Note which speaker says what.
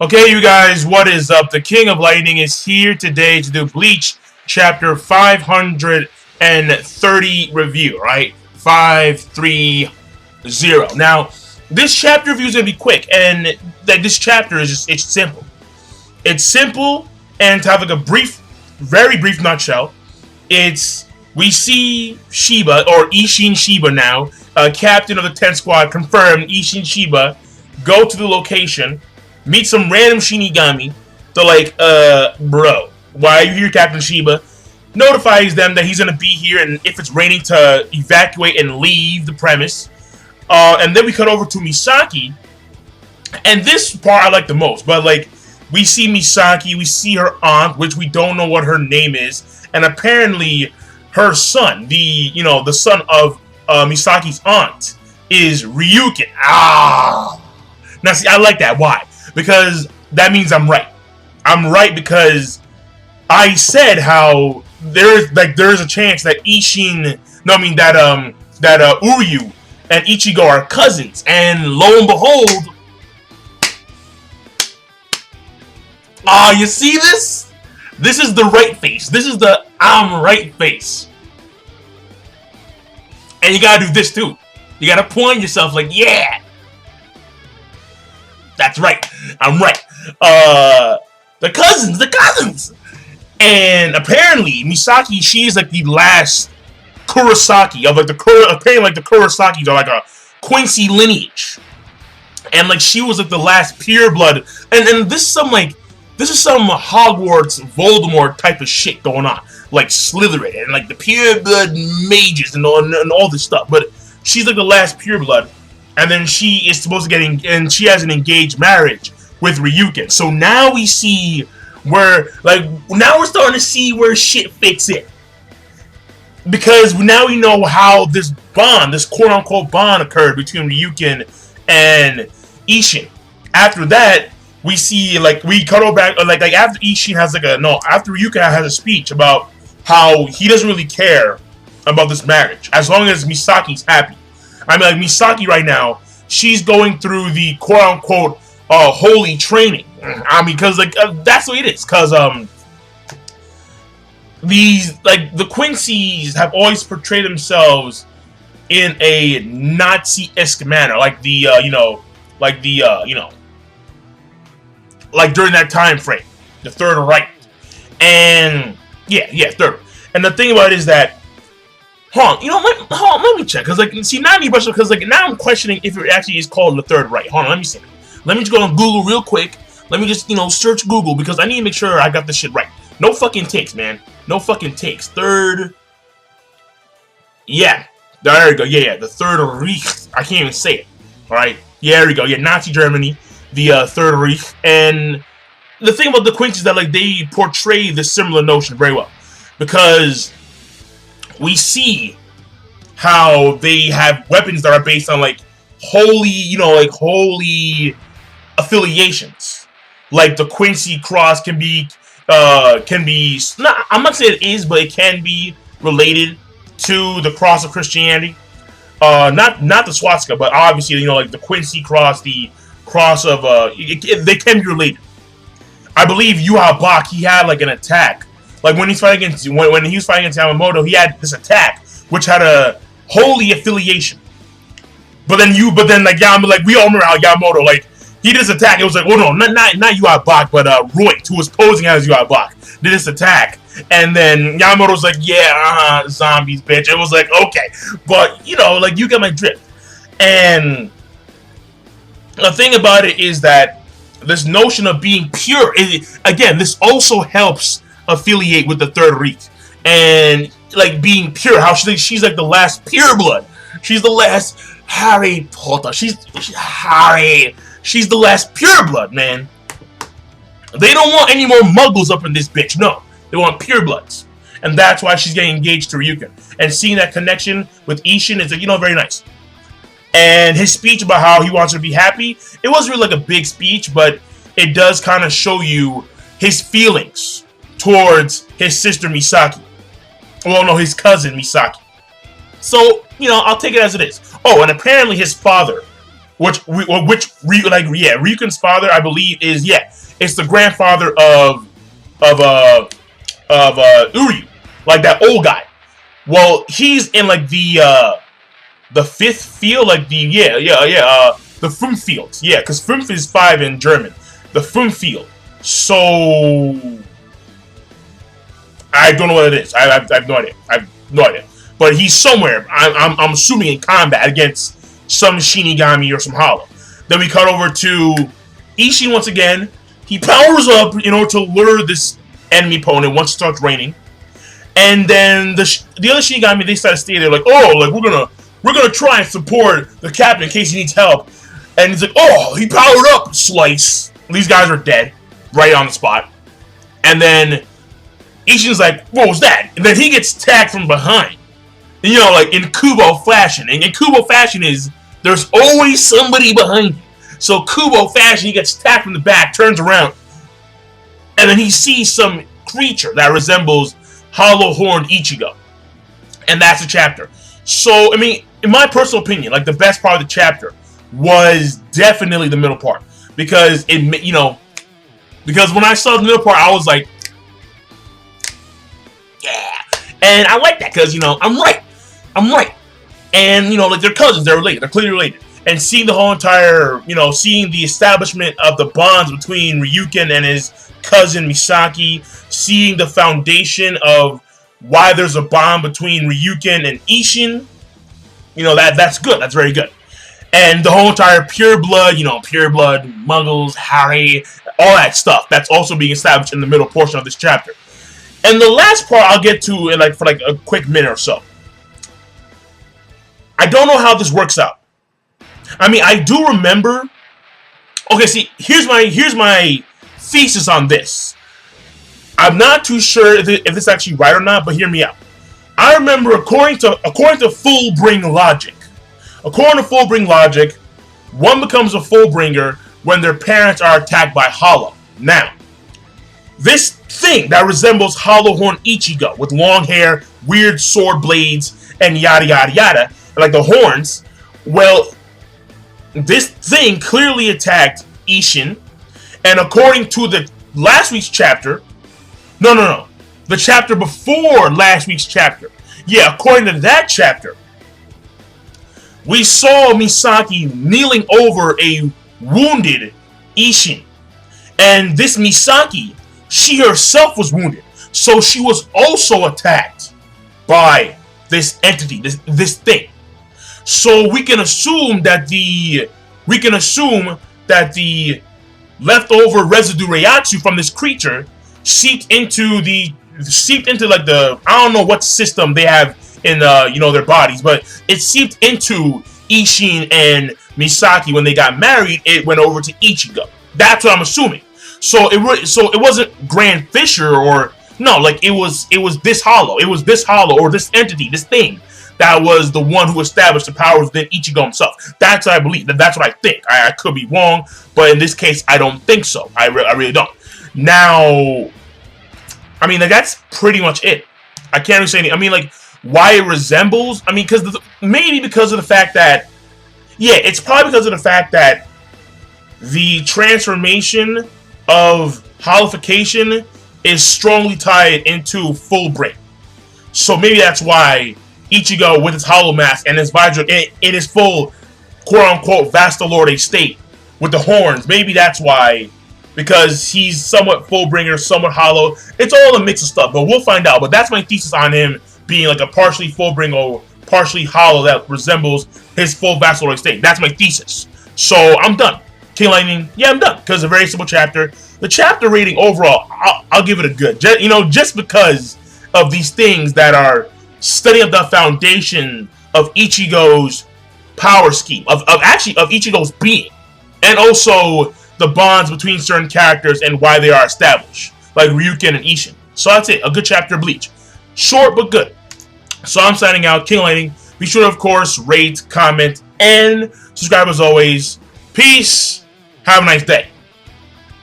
Speaker 1: Okay, you guys, what is up? The King of Lightning is here today to do Bleach chapter 530 review, right? 530. Now, this chapter review is going to be quick, and this chapter is it's simple. It's simple, and to have like a very brief nutshell, we see Shiba, or Isshin Shiba now, captain of the 10th squad, confirmed Isshin Shiba, go to the location, meet some random Shinigami. They're like, bro, why are you here, Captain Shiba? Notifies them that he's gonna be here, and if it's raining, to evacuate and leave the premise. And then we cut over to Misaki, and this part I like the most. But like, we see Misaki, we see her aunt, which we don't know what her name is, and apparently her son, the son of Misaki's aunt, is Ryukin. Now see, I like that. Why? Because that means I'm right. I'm right because I said how there's a chance that Uryu and Ichigo are cousins, and lo and behold, you see this? This is the right face. This is the I'm right face. And you gotta do this too. You gotta point yourself like, yeah, that's right. I'm right. The cousins. And apparently, Misaki, she's like the last Kurosaki of like apparently like the Kurosakis are like a Quincy lineage. And like she was like the last pureblood. And this is some Hogwarts Voldemort type of shit going on. Like Slytherin and like the pureblood mages and all this stuff. But she's like the last pureblood. And then she is supposed to and she has an engaged marriage with Ryukin. So now we see now we're starting to see where shit fits in. Because now we know how this bond, this quote-unquote bond occurred between Ryukin and Isshin. After that, we see, we cut back, after Isshin has after Ryukin has a speech about how he doesn't really care about this marriage, as long as Misaki's happy. I mean, like, Misaki right now, she's going through the quote-unquote holy training. I mean, because, that's what it is. Because, the Quincy's have always portrayed themselves in a Nazi-esque manner. Like during that time frame. The Third Reich. And, third. And the thing about it is that, let me check. Because, now I'm questioning if it actually is called the Third Reich. Hold on, let me see. Let me just go on Google real quick. Let me just, search Google, because I need to make sure I got this shit right. No fucking takes, man. No fucking takes. Third... Yeah. There we go. Yeah, the Third Reich. I can't even say it. Alright? Yeah, there we go. Yeah, Nazi Germany. The Third Reich. And the thing about the Quincy is that, they portray this similar notion very well. Because we see how they have weapons that are based on, holy affiliations. Like, the Quincy cross can be, I'm not saying it is, but it can be related to the cross of Christianity. Not the swastika, but obviously, the Quincy cross, the cross of, they can be related. I believe Bach, he had, an attack. When he was fighting against Yamamoto, he had this attack, which had a holy affiliation. But then, we all remember how Yamamoto, he did this attack. It was like, oh no, not Bach, but Roy, who was posing as Bach, did this attack. And then Yamamoto's like, yeah, zombies, bitch. It was like, okay. But, you get my drift. And the thing about it is that this notion of being pure, again, this also helps affiliate with the Third Reich. And, being pure, how she's the last pureblood. She's the last Harry Potter. She's the last pureblood, man. They don't want any more Muggles up in this bitch. No, they want purebloods, and that's why she's getting engaged to Ryukin. And seeing that connection with Isshin is, very nice. And his speech about how he wants her to be happy, it wasn't really a big speech, but it does kind of show you his feelings towards his sister Misaki. Well, no, his cousin Misaki. So, I'll take it as it is. Oh, and apparently his father Ryukin's father, I believe, is it's the grandfather of Uryu, like that old guy. Well, he's in like the fifth field, like the Fünf, yeah, because Fünf is 5 in German, the Fünf. So I don't know what it is. I have no idea. I have no idea. But he's somewhere. I'm assuming in combat against some Shinigami or some Hollow. Then we cut over to Isshin once again. He powers up in order to lure this enemy opponent once it starts raining. And then the other Shinigami, they start to stay there like, oh, like we're gonna try and support the captain in case he needs help. And he's like, oh, he powered up, slice. These guys are dead right on the spot. And then Isshin's like, what was that? And then he gets tagged from behind. You know, like in Kubo fashion. And in Kubo fashion is, there's always somebody behind you. So Kubo fashion, he gets tagged from the back, turns around, and then he sees some creature that resembles hollow-horned Ichigo. And that's the chapter. So, I mean, in my personal opinion, like the best part of the chapter was definitely the middle part. Because it, you know, because when I saw the middle part, I was like, yeah. And I like that because, you know, I'm right. And, you know, like they're cousins, they're related, they're clearly related. And seeing the whole entire, you know, seeing the establishment of the bonds between Ryukin and his cousin Misaki, seeing the foundation of why there's a bond between Ryukin and Isshin, you know, that's good, that's very good. And the whole entire Pureblood, you know, Pureblood, Muggles, Harry, all that stuff, that's also being established in the middle portion of this chapter. And the last part I'll get to in for a quick minute or so. I don't know how this works out. I mean, I do remember. Okay, see, here's my thesis on this. I'm not too sure if this is actually right or not, but hear me out. I remember according to Fullbring logic. According to Fullbring logic, one becomes a Fullbringer when their parents are attacked by Hollow. Now, this thing that resembles Hollow-horn Ichigo with long hair, weird sword blades, and yada yada yada, like the horns, well, this thing clearly attacked Isshin, and according to the last week's chapter, no, the chapter before last week's chapter, yeah, according to that chapter, we saw Misaki kneeling over a wounded Isshin, and this Misaki, she herself was wounded, so she was also attacked by this entity, this thing. So we can assume that the leftover residue Reiatsu from this creature seeped into like the, I don't know what system they have in you know, their bodies, but it seeped into Isshin and Misaki. When they got married, it went over to Ichigo. That's what I'm assuming. So it wasn't Grand Fisher or no, like it was this Hollow. It was this Hollow or this entity, this thing that was the one who established the powers within Ichigo himself. That's what I believe. That's what I think. I could be wrong, but in this case, I don't think so. I really don't. Now, I mean, like, that's pretty much it. I can't really say anything. I mean, like, why it resembles? I mean, maybe because of the fact that, yeah, it's probably because of the fact that the transformation of hollification is strongly tied into Fullbring. So maybe that's why Ichigo, with his hollow mask and his Vajra in his full quote-unquote Vastalorde state with the horns, maybe that's why, because he's somewhat Fullbringer, somewhat hollow. It's all a mix of stuff, but we'll find out. But that's my thesis on him being like a partially Fullbringer or partially hollow that resembles his full Vastalorde state. That's my thesis. So I'm done. King Lightning, yeah, I'm done, because it's a very simple chapter. The chapter rating overall, I'll give it a good. Just because of these things that are studying up the foundation of Ichigo's power scheme, of Ichigo's being, and also the bonds between certain characters and why they are established, like Ryukin and Isshin. So that's it, a good chapter of Bleach. Short but good. So I'm signing out, King Lightning. Be sure to, of course, rate, comment, and subscribe as always. Peace. Have a nice day.